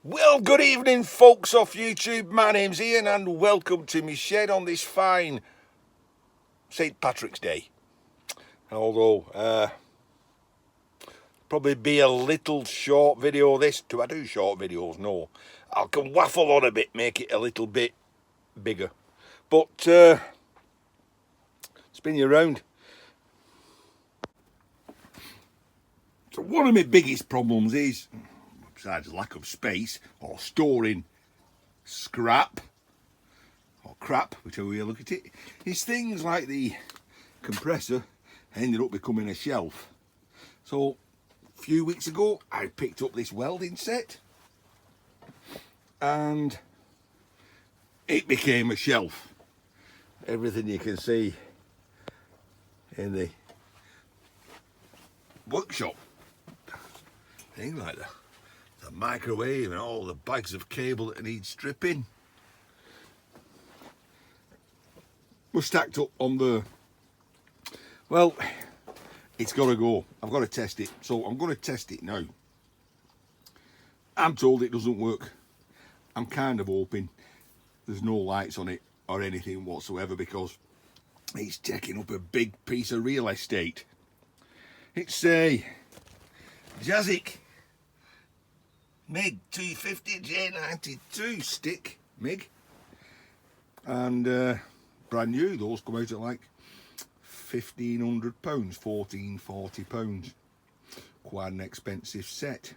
Well, good evening, folks off YouTube. My name's Ian, and welcome to my shed on this fine St. Patrick's Day. Although, probably be a little short video. This, do I do short videos? No. I can waffle on a bit, make it a little bit bigger. But, spin you around. So one of my biggest problems is, besides lack of space or storing scrap or crap, whichever way you look at it, is things like the compressor ended up becoming a shelf. So a few weeks ago I picked up this welding set and it became a shelf. Everything you can see in the workshop, things like that, the microwave and all the bags of cable that need stripping, were stacked up on the, well, it's got to go. I've got to test it, so I'm going to test it now. I'm told it doesn't work. I'm kind of hoping there's no lights on it or anything whatsoever, because it's taking up a big piece of real estate. It's a Jazik MIG 250 J92 stick MIG, and brand new. Those come out at like £1,500, £1,440. Quite an expensive set.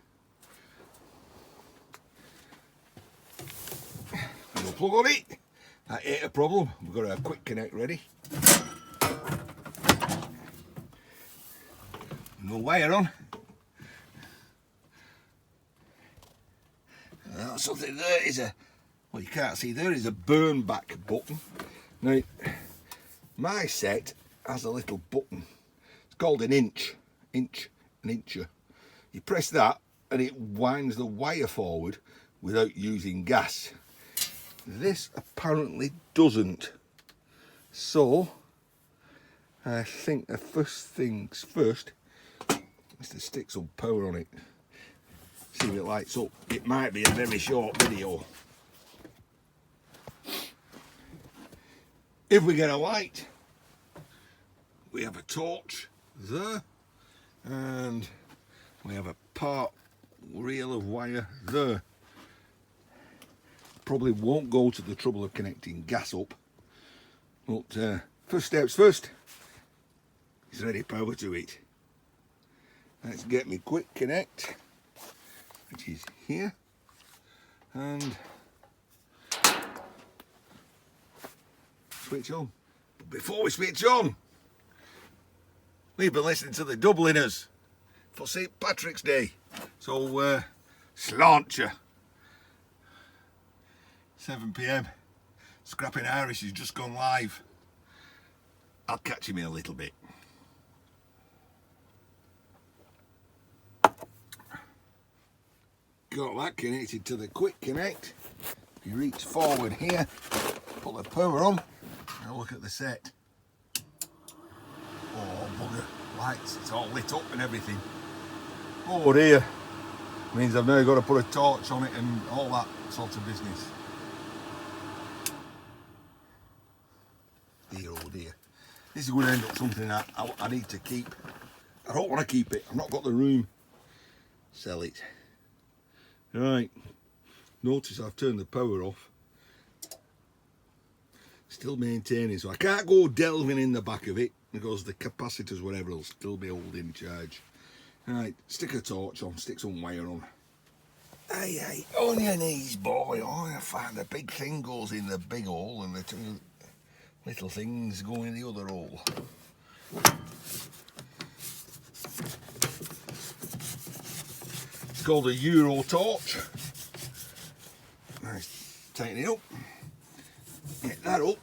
And we'll plug on it. That ain't a problem. We've got a quick connect ready. No wire on. Something there is a, well, you can't see, there is a burn back button. Now, my set has a little button. It's called an incher. You press that and it winds the wire forward without using gas. This apparently doesn't. So, I think the first things first is to stick some power on it. See if it lights up. It might be a very short video. If we get a light, we have a torch there, and we have a part reel of wire there. Probably won't go to the trouble of connecting gas up, but first steps first is ready power to it. Let's get me quick connect, which is here, and switch on. But before we switch on, we've been listening to the Dubliners for St. Patrick's Day, so slant you. 7 PM, Scrapping Irish has just gone live. I'll catch him in a little bit. Got that connected to the quick connect. You reach forward here, put the power on, and look at the set. Oh bugger, lights, it's all lit up and everything. Oh dear, means I've now got to put a torch on it and all that sort of business. Dear oh dear, this is going to end up something that I need to keep. I don't want to keep it, I've not got the room. Sell it. Right, notice I've turned the power off. Still maintaining, so I can't go delving in the back of it because the capacitors, whatever, will still be holding charge. Right, stick a torch on, stick some wire on. Aye, aye, on your knees, boy. Oh, I find the big thing goes in the big hole and the two little things go in the other hole. It's called a Euro torch. Nice, tighten it up, get that up,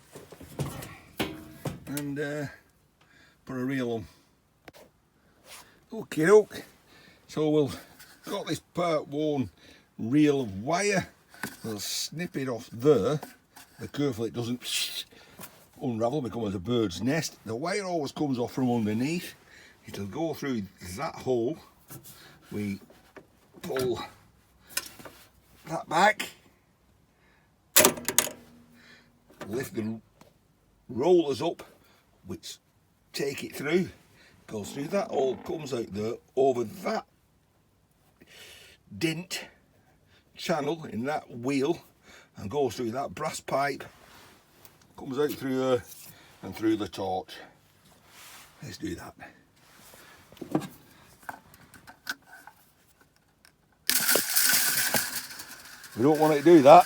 and put a reel on. Okay, doke. So we'll got this part worn reel of wire. We'll snip it off there. Be careful it doesn't unravel, become as a bird's nest. The wire always comes off from underneath. It'll go through that hole. We pull that back, lift the rollers up, which take it through, goes through that hole, comes out there over that dent channel in that wheel, and goes through that brass pipe, comes out through there and through the torch. Let's do that. We don't want it to do that.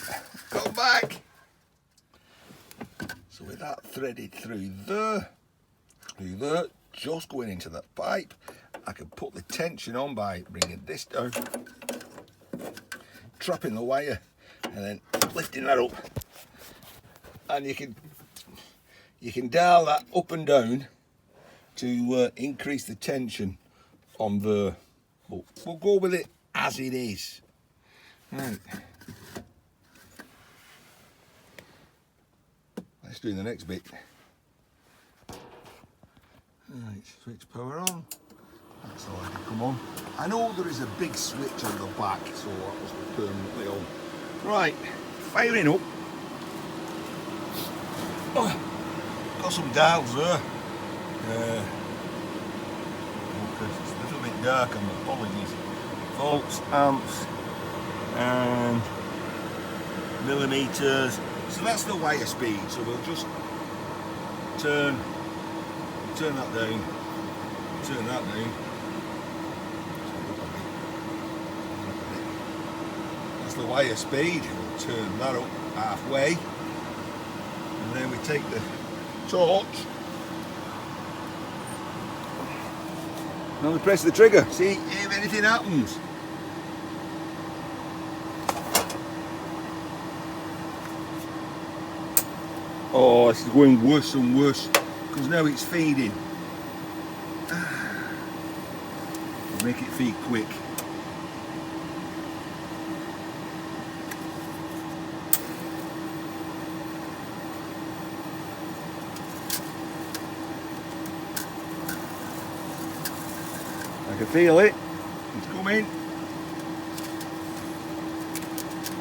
Come back. So with that threaded through there, just going into that pipe, I can put the tension on by bringing this down, trapping the wire, and then lifting that up. And you can dial that up and down to increase the tension on the. But we'll go with it as it is. Right. Let's do the next bit. Right, switch power on. That's all I can come on. I know there is a big switch on the back, so that must be permanently on. Right, firing up. Oh, got some dials there. It's a little bit dark, and apologies. Volts, amps, and millimeters. So that's the wire speed. So we'll just turn that down, turn that down. That's the wire speed. We'll turn that up halfway, and then we take the torch. Now we press the trigger. See if anything happens. Oh, this is going worse and worse because now it's feeding. We'll make it feed quick. I can feel it. It's coming.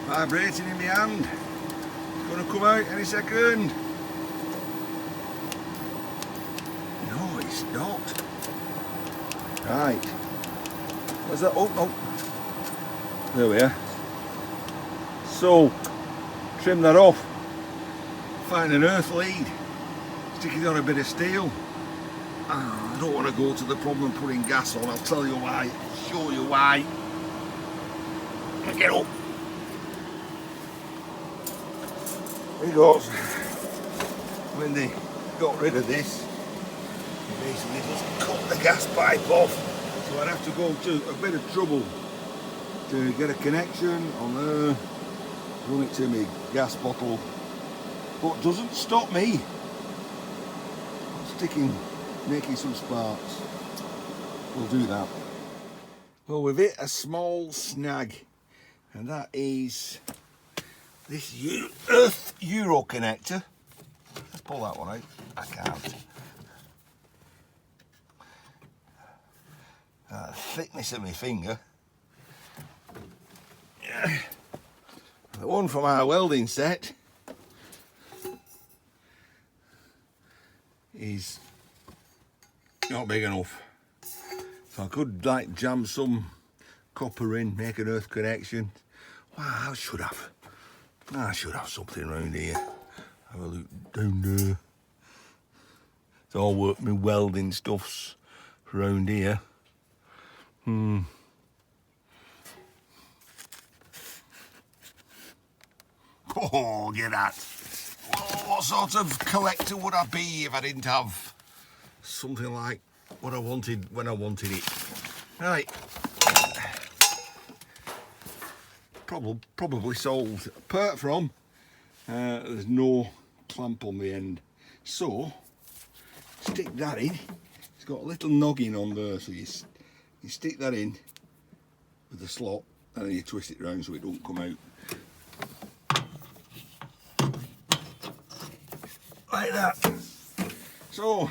Vibrating in my hand. It's going to come out any second. No, it's not. Right. Where's that? Oh, oh. There we are. So, trim that off. Find an earth lead. Stick it on a bit of steel. I don't want to go to the problem of putting gas on. I'll tell you why. I'll show you why. Get up. There it goes. When they got rid of this, they basically just cut the gas pipe off. So I'd have to go to a bit of trouble to get a connection on there, run it to my gas bottle. But it doesn't stop me making some sparks. We'll do that. Well, we've hit a small snag, and that is this earth Euro connector. Let's pull that one out. I can't. Thickness of my finger. The one from our welding set is not big enough, so I could like jam some copper in, make an earth connection. Wow, I should have something around here. Have a look down there. It's all work my welding stuffs around here. Oh, get that. What sort of collector would I be if I didn't have something like what I wanted when I wanted it? Right. Probably solved. Apart from there's no clamp on the end. So stick that in. It's got a little noggin on there, so you stick that in with the slot, and then you twist it round so it don't come out. Like that. So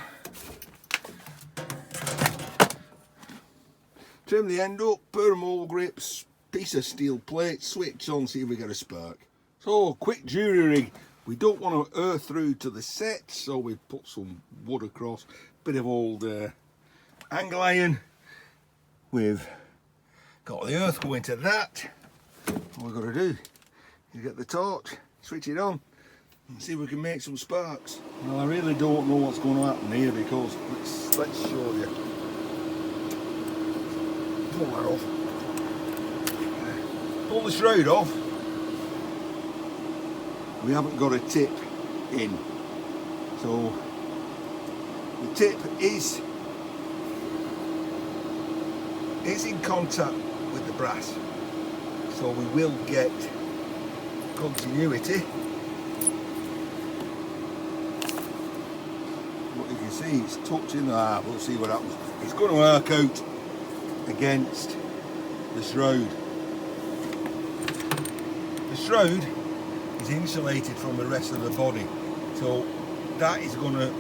trim the end up, put them all grips, piece of steel plate, switch on, see if we get a spark. So, quick jury rig. We don't want to earth through to the set, so we put some wood across, bit of old angle iron. We've got the earth going to that. All we've got to do is get the torch, switch it on, and see if we can make some sparks. Well, I really don't know what's going to happen here, because let's show you. Pull that off. Pull the shroud off. We haven't got a tip in, so the tip is in contact with the brass, so we will get continuity. What you can see, it's touching that. We'll see what happens. It's going to arc out against the shroud. The shroud is insulated from the rest of the body, so that is going to,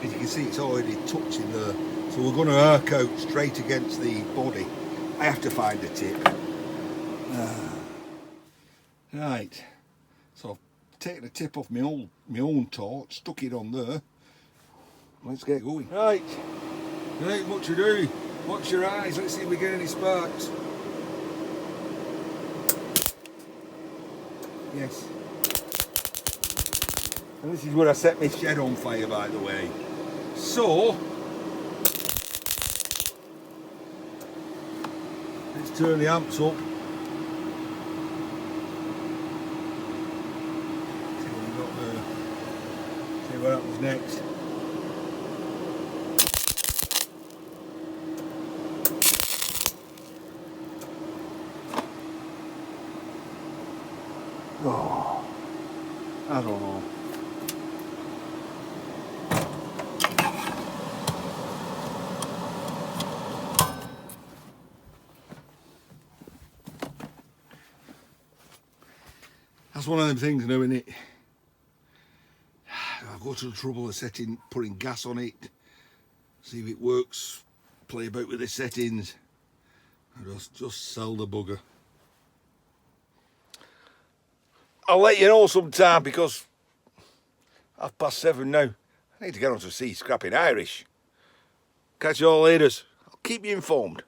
as you can see, it's already touching there, so we're going to arc out straight against the body. I have to find a tip. Right, so I've taken the tip off my own torch, stuck it on there. Let's get going. Right, much ado, watch your eyes, let's see if we get any sparks. Yes. And this is where I set my shed on fire, by the way. So, let's turn the amps up. See what we've got there. See what happens next. Oh, I don't know. That's one of them things now, isn't it? I go to the trouble of putting gas on it, see if it works, play about with the settings, and just sell the bugger. I'll let you know sometime, because 7:30 now. I need to get on to sea scrapping Irish. Catch you all later. I'll keep you informed.